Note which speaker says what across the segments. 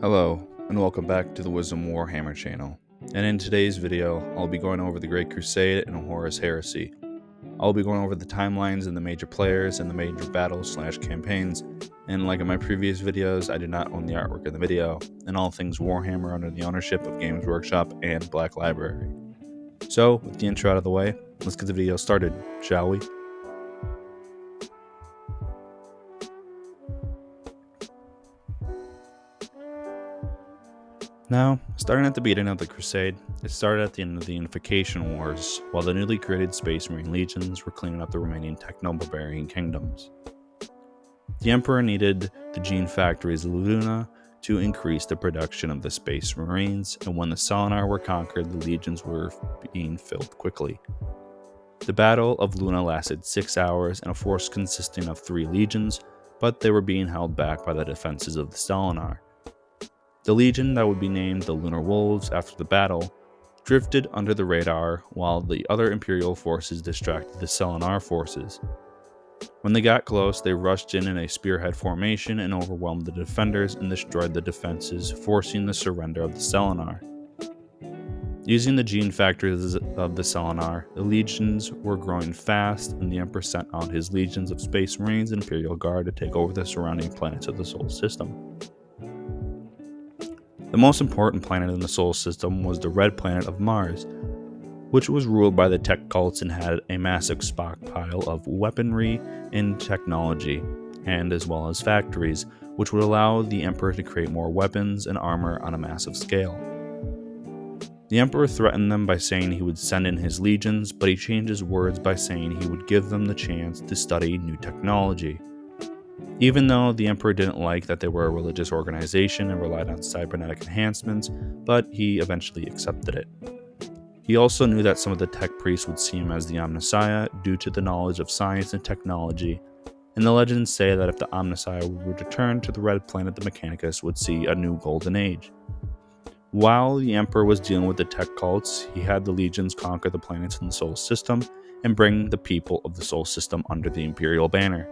Speaker 1: Hello, and welcome back to the Wisdom Warhammer channel. And in today's video, I'll be going over the Great Crusade and Horus Heresy. I'll be going over the timelines and the major players and the major battles/campaigns, and like in my previous videos, I do not own the artwork in the video, and all things Warhammer under the ownership of Games Workshop and Black Library. So, with the intro out of the way, let's get the video started, shall we? Now, starting at the beginning of the Crusade, it started at the end of the Unification Wars, while the newly created Space Marine legions were cleaning up the remaining Techno-Barbarian kingdoms. The Emperor needed the gene factories of Luna to increase the production of the Space Marines, and when the Selenar were conquered, the legions were being filled quickly. The Battle of Luna lasted 6 hours and a force consisting of 3 legions, but they were being held back by the defenses of the Selenar. The legion that would be named the Lunar Wolves after the battle drifted under the radar while the other Imperial forces distracted the Selenar forces. When they got close, they rushed in a spearhead formation and overwhelmed the defenders and destroyed the defenses, forcing the surrender of the Selenar. Using the gene factories of the Selenar, the legions were growing fast, and the Emperor sent out his legions of Space Marines and Imperial Guard to take over the surrounding planets of the Solar System. The most important planet in the Solar System was the red planet of Mars, which was ruled by the tech cults and had a massive stockpile of weaponry and technology, and as well as factories, which would allow the Emperor to create more weapons and armor on a massive scale. The Emperor threatened them by saying he would send in his legions, but he changed his words by saying he would give them the chance to study new technology. Even though the Emperor didn't like that they were a religious organization and relied on cybernetic enhancements, but he eventually accepted it. He also knew that some of the tech priests would see him as the Omnissiah due to the knowledge of science and technology, and the legends say that if the Omnissiah would return to the red planet, the Mechanicus would see a new golden age. While the Emperor was dealing with the tech cults, he had the legions conquer the planets in the Solar System and bring the people of the Solar System under the Imperial banner.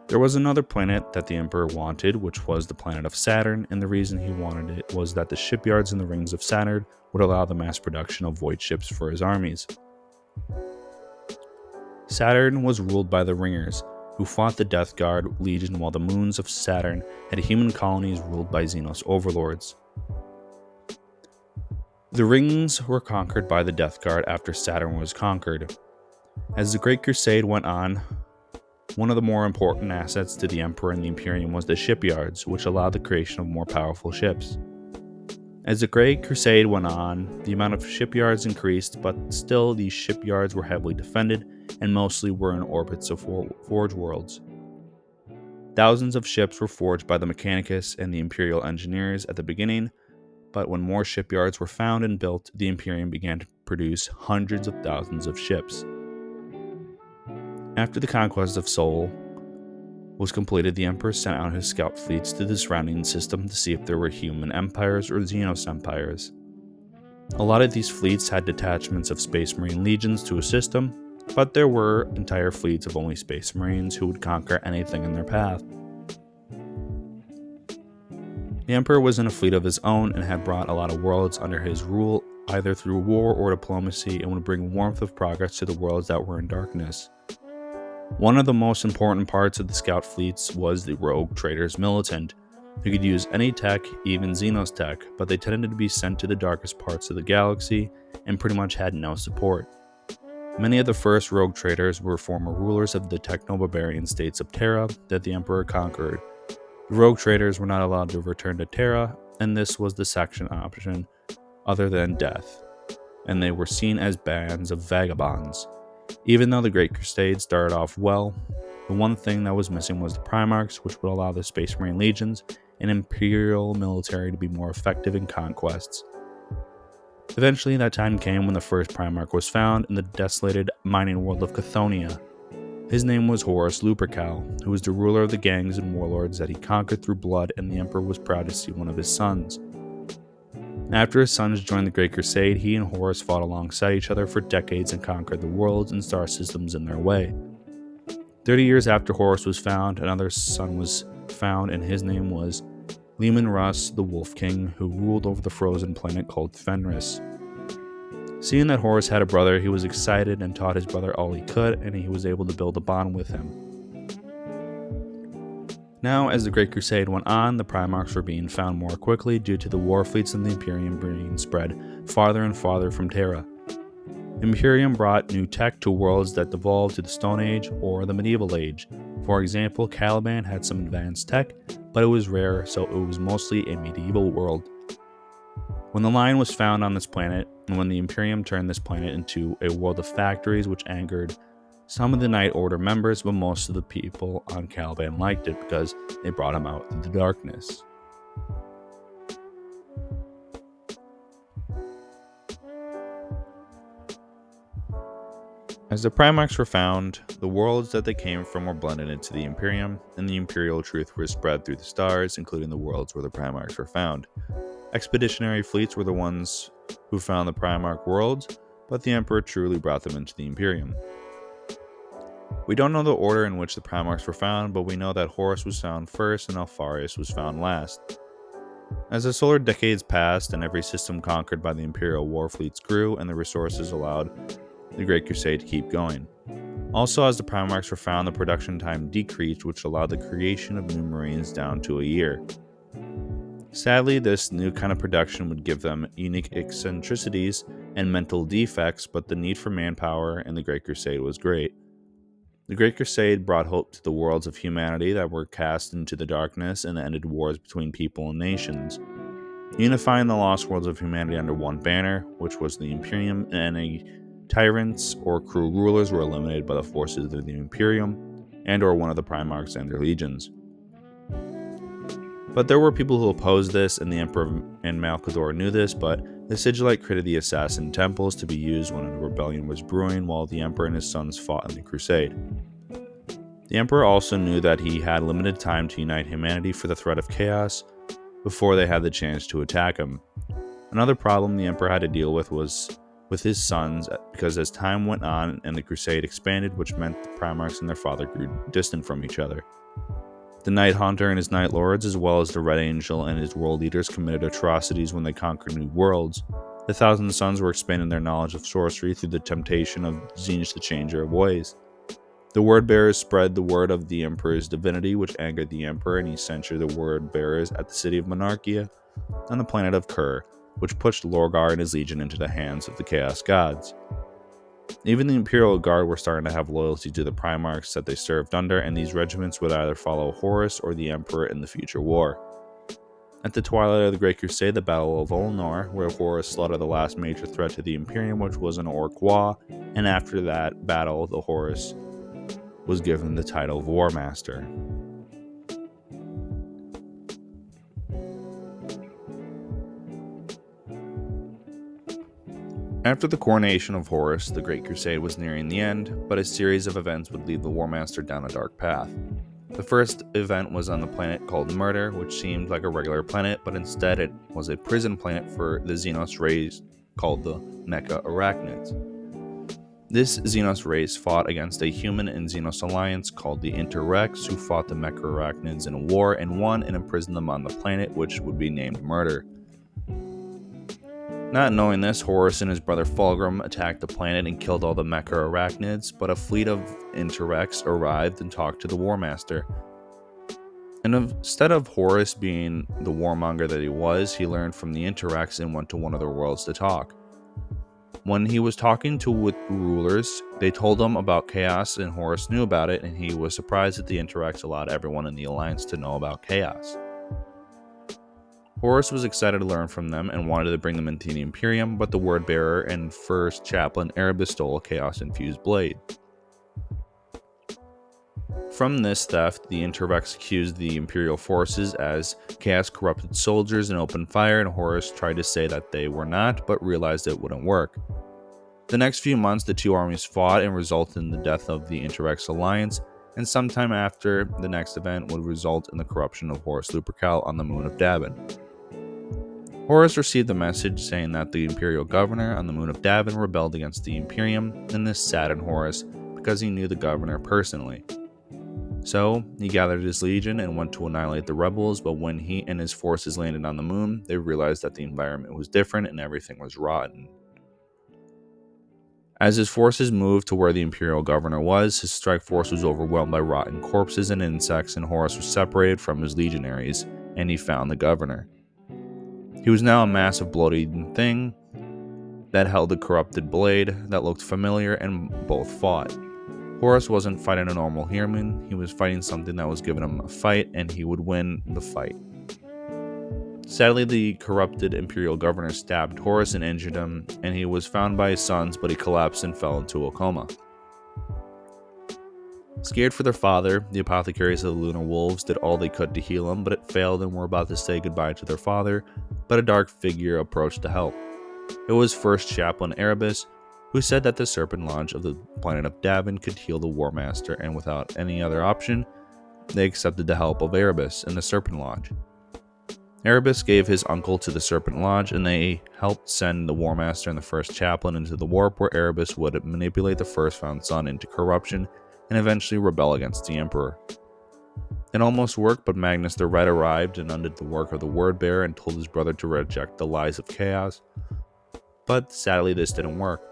Speaker 1: There was another planet that the Emperor wanted, which was the planet of Saturn, and the reason he wanted it was that the shipyards in the rings of Saturn would allow the mass production of void ships for his armies. Saturn was ruled by the Ringers, who fought the Death Guard Legion, while the moons of Saturn had human colonies ruled by Xenos overlords. The Rings were conquered by the Death Guard after Saturn was conquered. As the Great Crusade went on, one of the more important assets to the Emperor and the Imperium was the shipyards, which allowed the creation of more powerful ships. As the Great Crusade went on, the amount of shipyards increased, but still these shipyards were heavily defended and mostly were in orbits of forge worlds. Thousands of ships were forged by the Mechanicus and the Imperial engineers at the beginning, but when more shipyards were found and built, the Imperium began to produce hundreds of thousands of ships. After the conquest of Sol was completed, the Emperor sent out his scout fleets to the surrounding system to see if there were human empires or Xenos empires. A lot of these fleets had detachments of Space Marine legions to assist them, but there were entire fleets of only Space Marines who would conquer anything in their path. The Emperor was in a fleet of his own and had brought a lot of worlds under his rule, either through war or diplomacy, and would bring warmth of progress to the worlds that were in darkness. One of the most important parts of the scout fleets was the rogue traders militant, who could use any tech, even Xenos tech, but they tended to be sent to the darkest parts of the galaxy and pretty much had no support. Many of the first rogue traders were former rulers of the techno-barbarian states of Terra that the Emperor conquered. The rogue traders were not allowed to return to Terra, and this was the second option other than death, and they were seen as bands of vagabonds. Even though the Great Crusade started off well, the one thing that was missing was the Primarchs, which would allow the Space Marine legions and Imperial military to be more effective in conquests. Eventually, that time came when the first Primarch was found in the desolated mining world of Chthoniya. His name was Horus Lupercal, who was the ruler of the gangs and warlords that he conquered through blood, and the Emperor was proud to see one of his sons. After his sons joined the Great Crusade, he and Horus fought alongside each other for decades and conquered the worlds and star systems in their way. 30 years after Horus was found, another son was found, and his name was Leman Russ, the Wolf King, who ruled over the frozen planet called Fenris. Seeing that Horus had a brother, he was excited and taught his brother all he could, and he was able to build a bond with him. Now, as the Great Crusade went on, the Primarchs were being found more quickly due to the war fleets of the Imperium being spread farther and farther from Terra. The Imperium brought new tech to worlds that devolved to the Stone Age or the Medieval Age. For example, Caliban had some advanced tech, but it was rare, so it was mostly a medieval world. When the Lion was found on this planet, and when the Imperium turned this planet into a world of factories, which angered some of the Night Order members, but most of the people on Caliban liked it because they brought him out of the darkness. As the Primarchs were found, the worlds that they came from were blended into the Imperium, and the Imperial truth was spread through the stars, including the worlds where the Primarchs were found. Expeditionary fleets were the ones who found the Primarch worlds, but the Emperor truly brought them into the Imperium. We don't know the order in which the Primarchs were found, but we know that Horus was found first and Alpharius was found last. As the solar decades passed and every system conquered by the Imperial war fleets grew and the resources allowed the Great Crusade to keep going. Also, as the Primarchs were found, the production time decreased, which allowed the creation of new Marines down to a year. Sadly, this new kind of production would give them unique eccentricities and mental defects, but the need for manpower in the Great Crusade was great. The Great Crusade brought hope to the worlds of humanity that were cast into the darkness and ended wars between people and nations, unifying the lost worlds of humanity under one banner, which was the Imperium, and any tyrants or cruel rulers were eliminated by the forces of the Imperium and or one of the Primarchs and their legions. But there were people who opposed this, and the Emperor and Malcador knew this, but the Sigillite created the assassin temples to be used when a rebellion was brewing while the Emperor and his sons fought in the Crusade. The Emperor also knew that he had limited time to unite humanity for the threat of chaos before they had the chance to attack him. Another problem the Emperor had to deal with was with his sons, because as time went on and the Crusade expanded, which meant the Primarchs and their father grew distant from each other. The Night Haunter and his Night Lords, as well as the Red Angel and his world leaders, committed atrocities when they conquered new worlds. The Thousand Sons were expanding their knowledge of sorcery through the temptation of Zenith the Changer of Ways. The Word Bearers spread the word of the Emperor's divinity, which angered the Emperor, and he censured the Word Bearers at the city of Monarchia on the planet of Kur, which pushed Lorgar and his legion into the hands of the Chaos Gods. Even the Imperial Guard were starting to have loyalty to the Primarchs that they served under, and these regiments would either follow Horus or the Emperor in the future war. At the twilight of the Great Crusade, the Battle of Ulnor, where Horus slaughtered the last major threat to the Imperium, which was an Orc Wa, and after that battle, the Horus was given the title of War Master. After the coronation of Horus, the Great Crusade was nearing the end, but a series of events would lead the War Master down a dark path. The first event was on the planet called Murder, which seemed like a regular planet, but instead it was a prison planet for the Xenos race called the Mecha Arachnids. This Xenos race fought against a human and Xenos alliance called the Inter-Rex, who fought the Mecha Arachnids in a war and won and imprisoned them on the planet, which would be named Murder. Not knowing this, Horus and his brother Fulgrim attacked the planet and killed all the Mecha Arachnids, but a fleet of Inter-Rex arrived and talked to the War Master. And instead of Horus being the warmonger that he was, he learned from the Inter-Rex and went to one of their worlds to talk. When he was talking with rulers, they told him about chaos, and Horus knew about it, and he was surprised that the Inter-Rex allowed everyone in the Alliance to know about chaos. Horus was excited to learn from them and wanted to bring them into the Imperium, but the Word Bearer and First Chaplain Erebus stole a chaos-infused blade. From this theft, the Inter-Rex accused the Imperial forces as chaos-corrupted soldiers and opened fire, and Horus tried to say that they were not, but realized it wouldn't work. The next few months, the two armies fought and resulted in the death of the Inter-Rex alliance, and sometime after, the next event would result in the corruption of Horus Lupercal on the moon of Davin. Horus received a message saying that the Imperial governor on the moon of Davin rebelled against the Imperium, and this saddened Horus because he knew the governor personally. So he gathered his legion and went to annihilate the rebels, but when he and his forces landed on the moon, they realized that the environment was different and everything was rotten. As his forces moved to where the Imperial Governor was, his strike force was overwhelmed by rotten corpses and insects, and Horus was separated from his legionaries, and he found the Governor. He was now a massive bloated thing that held a corrupted blade that looked familiar, and both fought. Horus wasn't fighting a normal human, he was fighting something that was giving him a fight, and he would win the fight. Sadly, the corrupted Imperial Governor stabbed Horus and injured him, and he was found by his sons, but he collapsed and fell into a coma. Scared for their father, the apothecaries of the Lunar Wolves did all they could to heal him, but it failed and were about to say goodbye to their father, but a dark figure approached to help. It was First Chaplain Erebus, who said that the Serpent Lodge of the planet of Davin could heal the War Master, and without any other option, they accepted the help of Erebus and the Serpent Lodge. Erebus gave his uncle to the Serpent Lodge, and they helped send the War Master and the First Chaplain into the warp, where Erebus would manipulate the First Found Son into corruption and eventually rebel against the Emperor. It almost worked, but Magnus the Red arrived and undid the work of the Word Bearer and told his brother to reject the lies of chaos, but sadly this didn't work.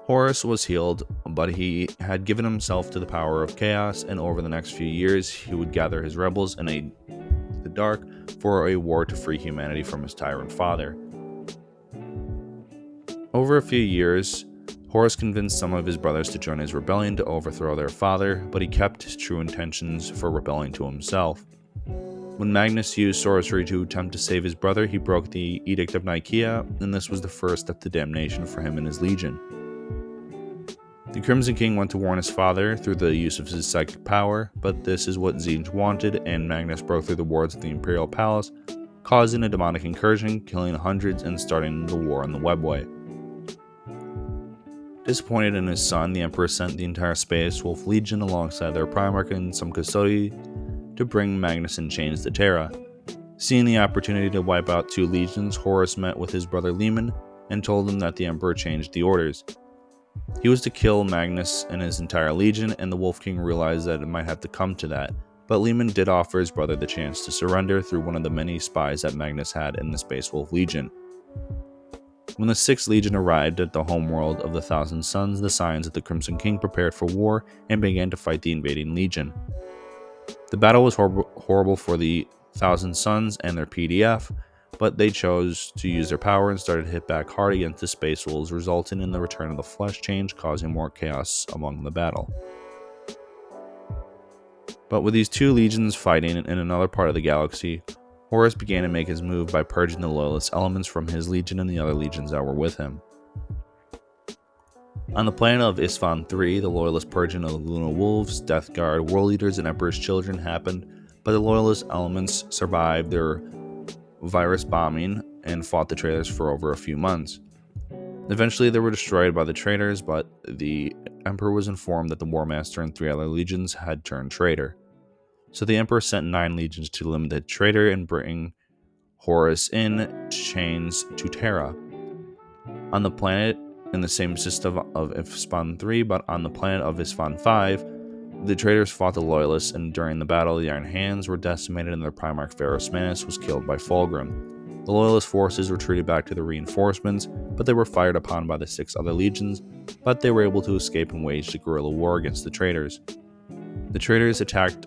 Speaker 1: Horus was healed, but he had given himself to the power of chaos, and over the next few years he would gather his rebels in the dark for a war to free humanity from his tyrant father. Over a few years, Horus convinced some of his brothers to join his rebellion to overthrow their father, but he kept his true intentions for rebelling to himself. When Magnus used sorcery to attempt to save his brother, he broke the Edict of Nicaea, and this was the first step to damnation for him and his legion. The Crimson King went to warn his father through the use of his psychic power, but this is what Tzeentch wanted, and Magnus broke through the wards of the Imperial Palace, causing a demonic incursion, killing hundreds and starting the war on the Webway. Disappointed in his son, the Emperor sent the entire Space Wolf Legion alongside their Primarch and some custody to bring Magnus in chains to Terra. Seeing the opportunity to wipe out two legions, Horus met with his brother Leman and told him that the Emperor changed the orders. He was to kill Magnus and his entire legion, and the Wolf King realized that it might have to come to that, but Leman did offer his brother the chance to surrender through one of the many spies that Magnus had in the Space Wolf Legion. When the 6th Legion arrived at the homeworld of the Thousand Suns, the Scions of the Crimson King prepared for war and began to fight the invading Legion. The battle was horrible for the Thousand Suns and their PDF, but they chose to use their power and started to hit back hard against the Space Wolves, resulting in the return of the Flesh Change, causing more chaos among the battle. But with these two legions fighting in another part of the galaxy, Horus began to make his move by purging the loyalist elements from his legion and the other legions that were with him. On the planet of Isfahan III, the loyalist purging of the Lunar Wolves, Death Guard, World Eaters, and Emperor's Children happened, but the loyalist elements survived their virus bombing and fought the traitors for over a few months. Eventually they were destroyed by the traitors, but the Emperor was informed that the War Master and 3 other legions had turned traitor. So the Emperor sent 9 legions to limit the traitor and bring Horus in chains to Terra. On the planet, in the same system of Isfahan III, but on the planet of Isfahan V, the traitors fought the loyalists, and during the battle, the Iron Hands were decimated and their Primarch Pharos Manus was killed by Fulgrim. The loyalist forces retreated back to the reinforcements, but they were fired upon by the 6 other legions, but they were able to escape and waged a guerrilla war against the traitors. The traitors attacked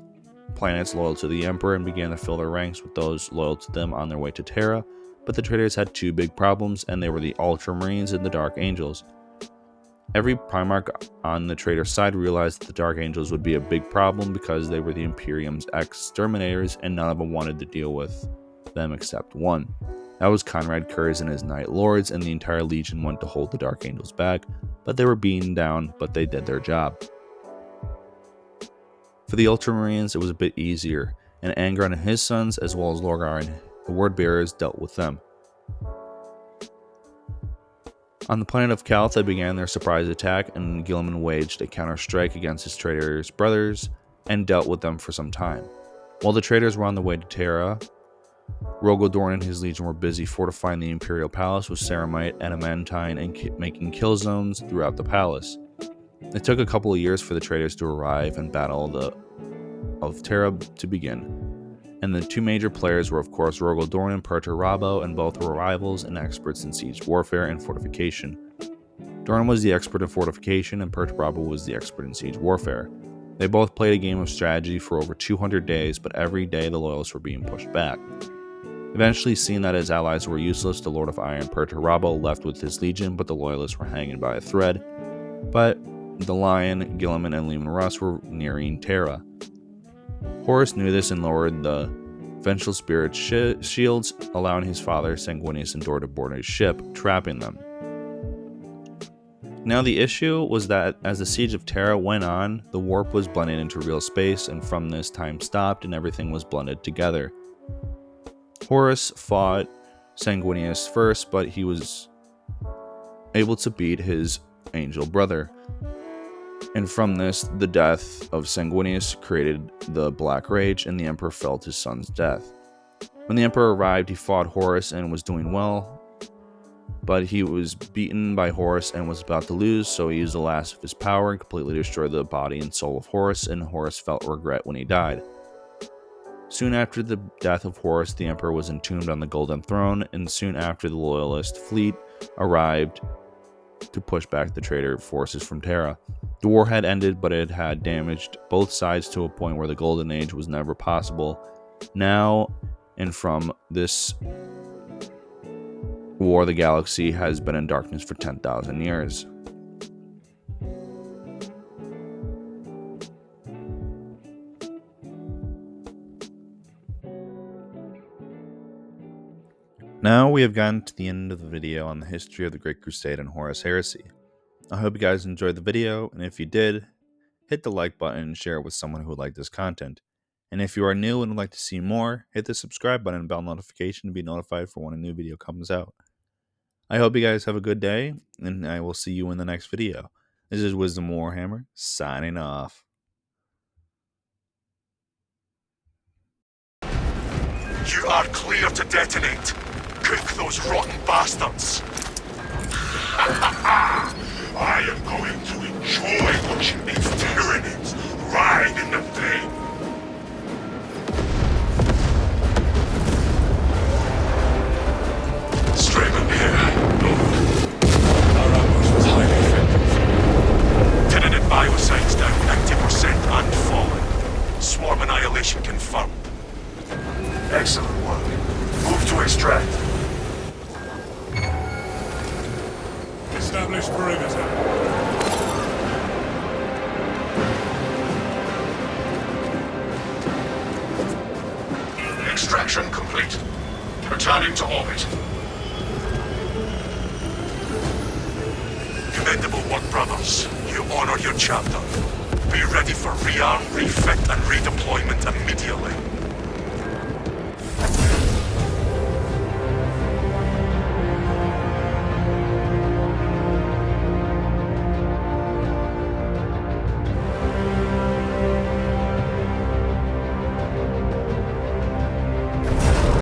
Speaker 1: planets loyal to the Emperor and began to fill their ranks with those loyal to them on their way to Terra, but the traitors had 2 big problems, and they were the Ultramarines and the Dark Angels. Every Primarch on the traitor side realized that the Dark Angels would be a big problem because they were the Imperium's exterminators, and none of them wanted to deal with them except one. That was Conrad Kurz and his Night Lords, and the entire Legion went to hold the Dark Angels back, but they were beaten down, but they did their job. For the Ultramarines, it was a bit easier, and Angron and his sons, as well as Lorgar and the Word Bearers, dealt with them. On the planet of Calth, they began their surprise attack, and Guilliman waged a counter-strike against his traitor's brothers and dealt with them for some time. While the traitors were on the way to Terra, Rogodorn and his legion were busy fortifying the Imperial Palace with ceramite, adamantine, and making kill zones throughout the palace. It took a couple of years for the traders to arrive and Battle of Terra to begin. And the two major players were of course Rogel Dorn and Perturabo, and both were rivals and experts in siege warfare and fortification. Dorn was the expert in fortification and Perturabo was the expert in siege warfare. They both played a game of strategy for over 200 days, but every day the Loyalists were being pushed back. Eventually, seeing that his allies were useless, the Lord of Iron Perturabo left with his legion, but the Loyalists were hanging by a thread. But the Lion, Guilliman, and Leman Russ were nearing Terra. Horus knew this and lowered the Vengeful Spirit's shields, allowing his father, Sanguinius, and Dor to board his ship, trapping them. Now the issue was that as the siege of Terra went on, the warp was blended into real space, and from this time stopped and everything was blended together. Horus fought Sanguinius first, but he was able to beat his angel brother. And from this, the death of Sanguinius created the Black Rage, and the Emperor felt his son's death. When the Emperor arrived, he fought Horus and was doing well, but he was beaten by Horus and was about to lose, so he used the last of his power and completely destroyed the body and soul of Horus, and Horus felt regret when he died. Soon after the death of Horus, the Emperor was entombed on the Golden Throne, and soon after the Loyalist fleet arrived to push back the traitor forces from Terra. The war had ended, but it had damaged both sides to a point where the Golden Age was never possible. Now, and from this war, the galaxy has been in darkness for 10,000 years. Now we have gotten to the end of the video on the history of the Great Crusade and Horus Heresy. I hope you guys enjoyed the video, and if you did, hit the like button and share it with someone who would like this content. And if you are new and would like to see more, hit the subscribe button and bell notification to be notified for when a new video comes out. I hope you guys have a good day, and I will see you in the next video. This is Wisdom Warhammer, signing off.
Speaker 2: You are clear to detonate. Cook those rotten bastards. I am going to enjoy watching these tyrannies ride in the flame. Strayman here, Lord. Our outpost was highly effective. Tyranid biocides down 90% and falling. Swarm annihilation confirmed. Excellent work. Move to extract.
Speaker 3: Establish perimeter.
Speaker 2: Extraction complete. Returning to orbit. Commendable work, brothers. You honor your chapter. Be ready for rearm, refit, and redeployment immediately.